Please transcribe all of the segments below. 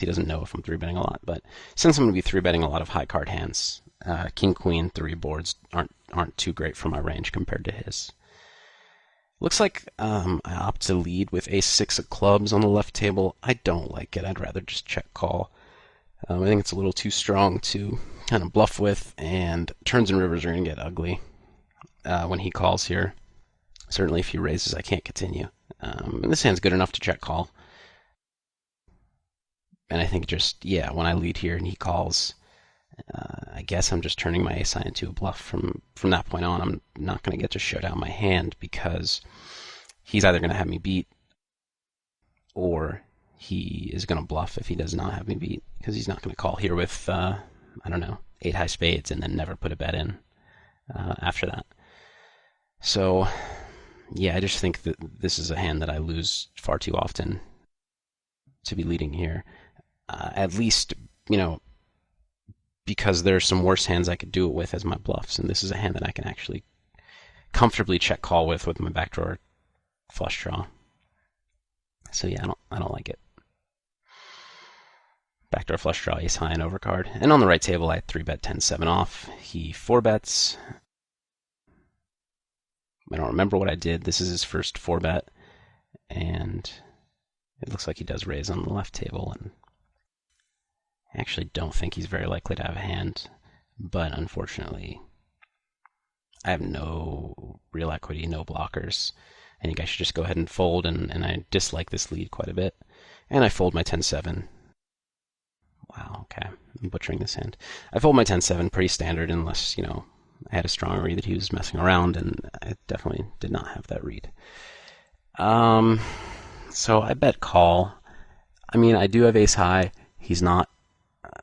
he doesn't know if I'm 3-betting a lot. But since I'm going to be 3-betting a lot of high card hands, King Queen 3 boards aren't too great for my range compared to his. Looks like I opt to lead with Ace 6 of clubs on the left table. I don't like it. I'd rather just check call. I think it's a little too strong to kind of bluff with, and turns and rivers are going to get ugly when he calls here. Certainly if he raises, I can't continue. And this hand's good enough to check call. And I think just, yeah, when I lead here and he calls, I guess I'm just turning my ace high into a bluff from that point on. I'm not going to get to show down my hand because he's either going to have me beat or he is going to bluff if he does not have me beat, because he's not going to call here with, I don't know, 8 high spades and then never put a bet in after that. So, yeah, I just think that this is a hand that I lose far too often to be leading here. At least, because there's some worse hands I could do it with as my bluffs, and this is a hand that I can actually comfortably check call with my backdoor flush draw. So yeah, I don't like it. Backdoor flush draw, ace high and overcard. And on the right table, I 3-bet 10-7 off. He 4-bets. I don't remember what I did. This is his first 4-bet, and it looks like he does raise on the left table. And I actually don't think he's very likely to have a hand, but unfortunately, I have no real equity, no blockers. I think I should just go ahead and fold, and I dislike this lead quite a bit. And I fold my 10-7. Wow, okay. I'm butchering this hand. I fold my 10-7, pretty standard, unless, I had a strong read that he was messing around, and I definitely did not have that read. So I bet call. I mean, I do have ace high. He's not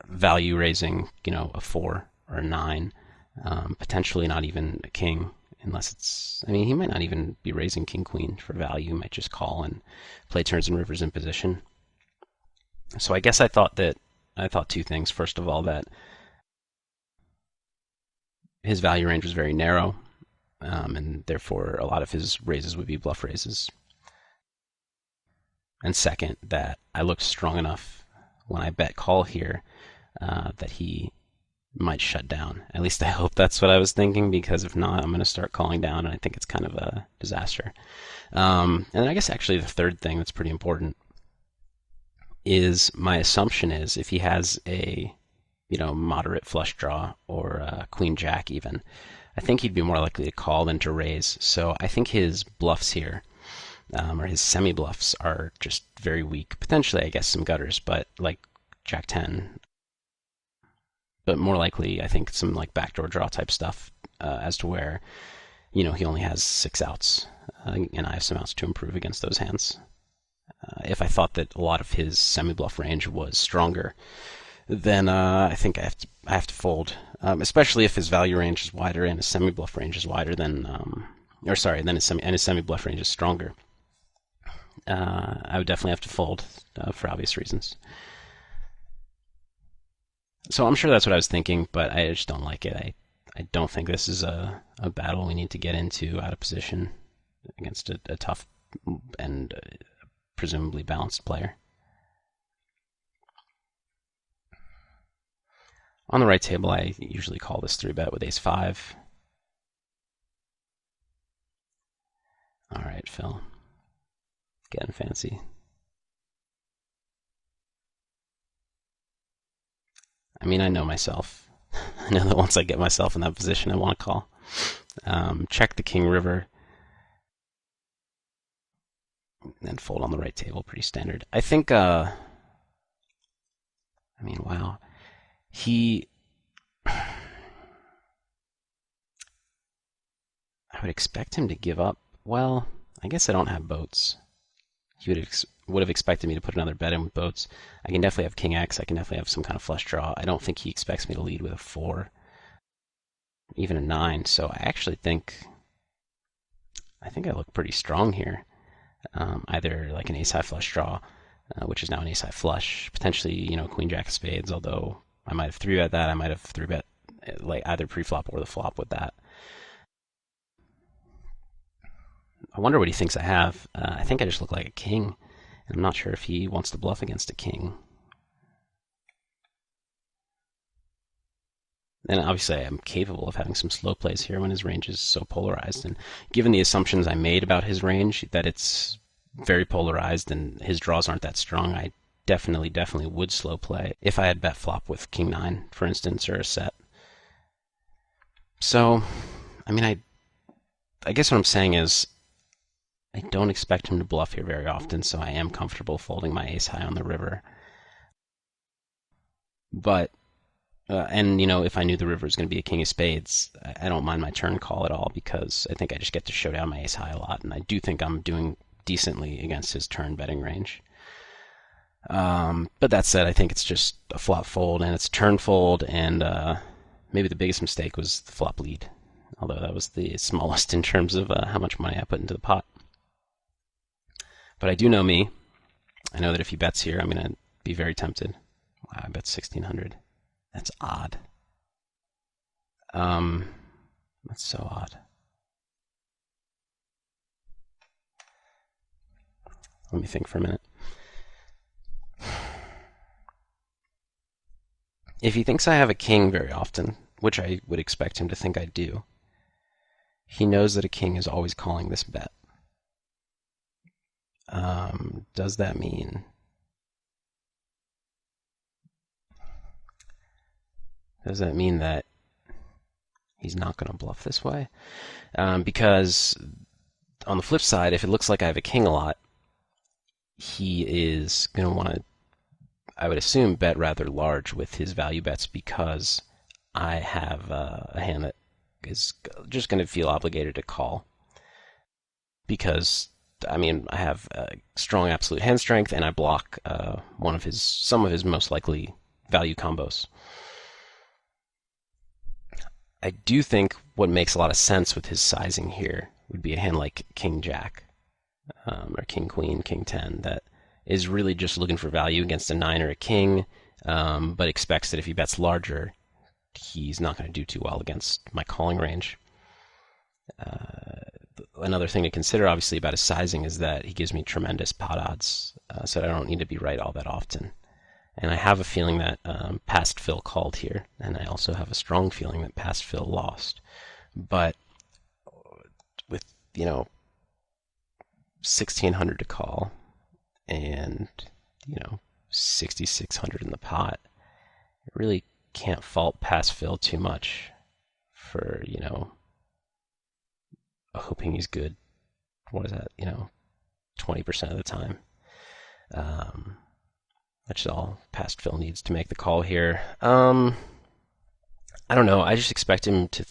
value raising, a 4 or a 9. Potentially not even a king, unless it's, he might not even be raising king queen for value. He might just call and play turns and rivers in position. So I guess I thought two things. First of all, that his value range was very narrow, and therefore a lot of his raises would be bluff raises. And second, that I looked strong enough when I bet call here that he might shut down. At least I hope that's what I was thinking, because if not, I'm going to start calling down, and I think it's kind of a disaster. And then I guess actually the third thing that's pretty important is my assumption is if he has a moderate flush draw or queen jack even, I think he'd be more likely to call than to raise. So I think his bluffs here, or his semi bluffs, are just very weak. Potentially, I guess, some gutters, but like jack 10. But more likely, I think some like backdoor draw type stuff, as to where, he only has 6 outs, and I have some outs to improve against those hands. If I thought that a lot of his semi-bluff range was stronger, then I think I have to fold, especially if his value range is wider and his semi-bluff range is wider than, his semi-bluff range is stronger. I would definitely have to fold for obvious reasons. So I'm sure that's what I was thinking, but I just don't like it. I don't think this is a battle we need to get into out of position against a tough and presumably balanced player. On the right table, I usually call this 3-bet with ace 5. All right, Phil. Getting fancy. I know myself. I know that once I get myself in that position, I want to call. Check the king river, and fold on the right table. Pretty standard. I think, wow. I would expect him to give up. Well, I guess I don't have boats. He would have expected me to put another bet in with boats. I can definitely have king X. I can definitely have some kind of flush draw. I don't think he expects me to lead with a 4, even a 9. So I actually think I look pretty strong here. Either like an ace high flush draw, which is now an ace high flush, potentially queen jack of spades. Although I might have 3-bet that. I might have 3-bet like either pre-flop or the flop with that. I wonder what he thinks I have. I think I just look like a king. I'm not sure if he wants to bluff against a king. And obviously, I'm capable of having some slow plays here when his range is so polarized. And given the assumptions I made about his range, that it's very polarized and his draws aren't that strong, I definitely would slow play if I had bet flop with King 9, for instance, or a set. So, I mean, I guess what I'm saying is I don't expect him to bluff here very often, so I am comfortable folding my ace high on the river. But and if I knew the river was going to be a king of spades, I don't mind my turn call at all because I think I just get to show down my ace high a lot, and I do think I'm doing decently against his turn betting range. But that said, I think it's just a flop fold and it's a turn fold, and maybe the biggest mistake was the flop lead, although that was the smallest in terms of how much money I put into the pot. But I do know me. I know that if he bets here, I'm going to be very tempted. Wow, I bet 1,600. That's odd. That's so odd. Let me think for a minute. If he thinks I have a king very often, which I would expect him to think I do, he knows that a king is always calling this bet. Does that mean that he's not going to bluff this way? Because on the flip side, if it looks like I have a king a lot, he is going to want to, I would assume, bet rather large with his value bets because I have a hand that is just going to feel obligated to call. Because, I mean, I have strong absolute hand strength and I block some of his most likely value combos. I do think what makes a lot of sense with his sizing here would be a hand like King Jack, or King Queen, King 10, that is really just looking for value against a 9 or a king, but expects that if he bets larger, he's not going to do too well against my calling range. Another thing to consider, obviously, about his sizing is that he gives me tremendous pot odds, so I don't need to be right all that often. And I have a feeling that past Phil called here, and I also have a strong feeling that past Phil lost. But with 1,600 to call and 6,600 in the pot, I really can't fault past Phil too much for hoping he's good. What is that? 20% of the time. Which is all past Phil needs to make the call here. I don't know. I just expect him to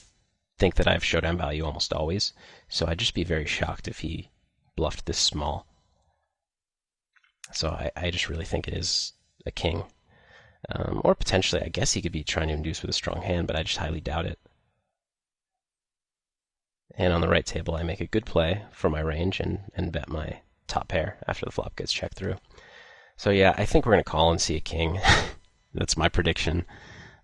think that I have showdown value almost always. So I'd just be very shocked if he bluffed this small. So I just really think it is a king. Or potentially, I guess he could be trying to induce with a strong hand, but I just highly doubt it. And on the right table, I make a good play for my range and bet my top pair after the flop gets checked through. So yeah, I think we're going to call and see a king. That's my prediction.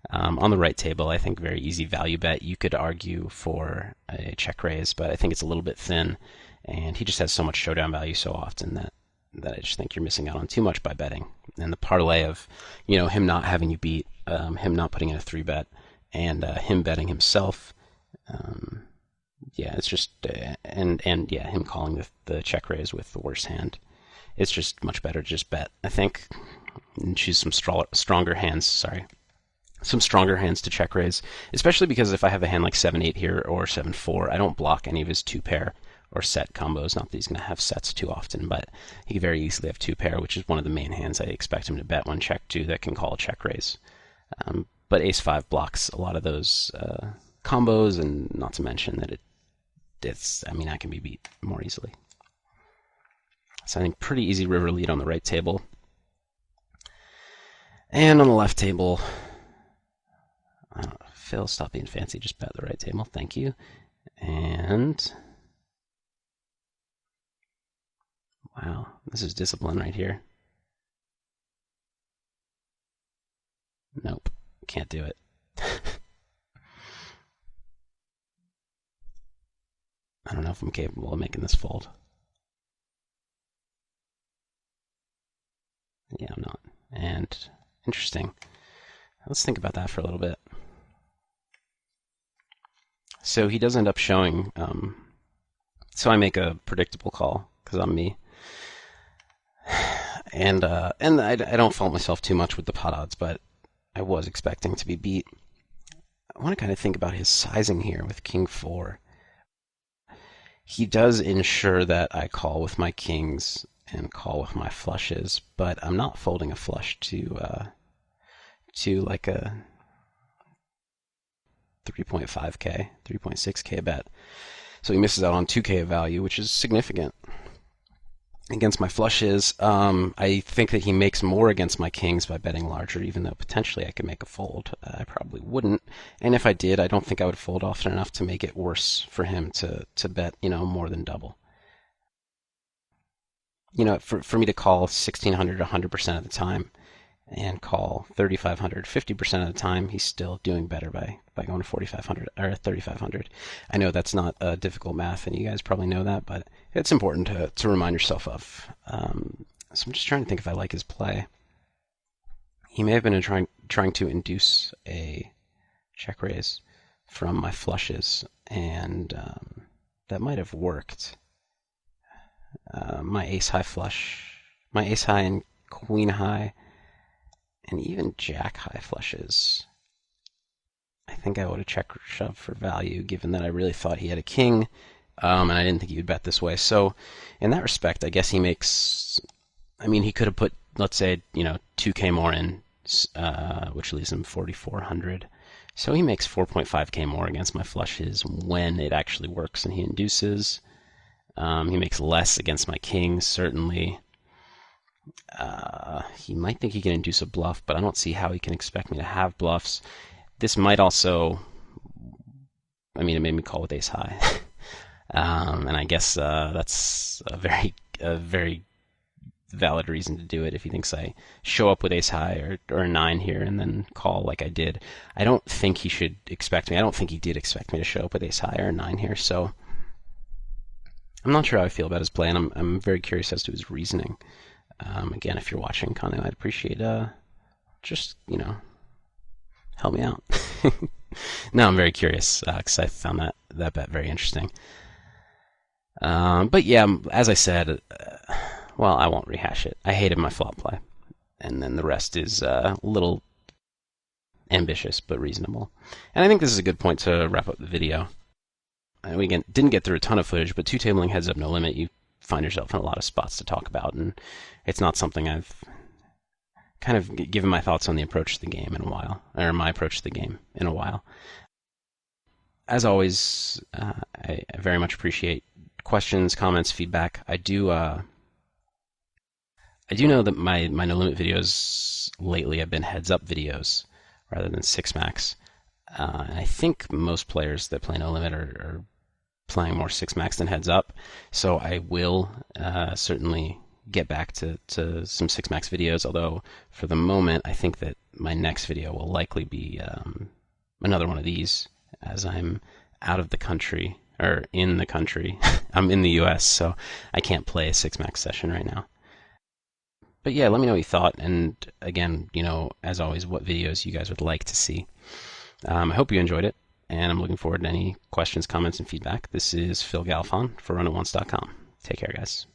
On the right table, I think very easy value bet. You could argue for a check raise, but I think it's a little bit thin, and he just has so much showdown value so often that I just think you're missing out on too much by betting. And the parlay of him not having you beat, him not putting in a 3-bet, and him betting himself. Yeah, it's just him calling the check raise with the worst hand. It's just much better to just bet, I think, and choose some stronger hands. Some stronger hands to check raise, especially because if I have a hand like 7-8 here or 7-4, I don't block any of his 2-pair or set combos. Not that he's going to have sets too often, but he could very easily have 2-pair, which is one of the main hands I expect him to bet when check 2 that can call a check raise. But ace-5 blocks a lot of those combos, and not to mention that I can be beat more easily. So I think pretty easy river lead on the right table. And on the left table, I don't know, Phil, stop being fancy, just bet the right table. Thank you. And wow, this is discipline right here. Nope, can't do it. I don't know if I'm capable of making this fold. Yeah, I'm not. And interesting. Let's think about that for a little bit. So he does end up showing. So I make a predictable call because I'm me, and I don't fault myself too much with the pot odds, but I was expecting to be beat. I want to kind of think about his sizing here with King 4. He does ensure that I call with my kings and call with my flushes, but I'm not folding a flush to like a 3.5k, 3.6k bet. So he misses out on 2k of value, which is significant. Against my flushes, I think that he makes more against my kings by betting larger, even though potentially I could make a fold. I probably wouldn't. And if I did, I don't think I would fold often enough to make it worse for him to bet, more than double. For me to call 1600 100% of the time and call 3500 50% of the time, he's still doing better by going to 4500 or 3500. I know that's not difficult math, and you guys probably know that, but it's important to remind yourself of. So I'm just trying to think if I like his play. He may have been trying to induce a check raise from my flushes, and that might have worked. My ace high flush, my ace high and queen high, and even jack high flushes. I think I would have check shoved for value, given that I really thought he had a king, and I didn't think he would bet this way. So, in that respect, I guess he makes. I mean, he could have put, let's say, 2k more in, which leaves him 4400. So he makes 4.5k more against my flushes when it actually works and he induces. He makes less against my kings, certainly. He might think he can induce a bluff, but I don't see how he can expect me to have bluffs. This might also, it made me call with ace high. And I guess that's a very valid reason to do it if he thinks I show up with ace high or a 9 here and then call like I did. I don't think he should expect me. I don't think he did expect me to show up with ace high or a 9 here, so I'm not sure how I feel about his play, and I'm very curious as to his reasoning. Again, if you're watching, Kanu, I'd appreciate just help me out. No, I'm very curious because I found that bet very interesting. But yeah, as I said, well, I won't rehash it. I hated my flop play, and then the rest is a little ambitious but reasonable. And I think this is a good point to wrap up the video. We didn't get through a ton of footage, but two-tabling heads up no limit, you find yourself in a lot of spots to talk about, and it's not something I've kind of given my thoughts on the approach to the game in a while, or my approach to the game in a while. As always, I very much appreciate questions, comments, feedback. I do know that my no limit videos lately have been heads up videos rather than six max. And I think most players that play no limit are playing more six max than heads up. So I will certainly get back to some six max videos. Although for the moment, I think that my next video will likely be another one of these, as I'm out of the country, or in the country. I'm in the U.S., so I can't play a six max session right now. But yeah, let me know what you thought, and again, as always, what videos you guys would like to see. I hope you enjoyed it, and I'm looking forward to any questions, comments, and feedback. This is Phil Galfond for RunItOnce.com. Take care, guys.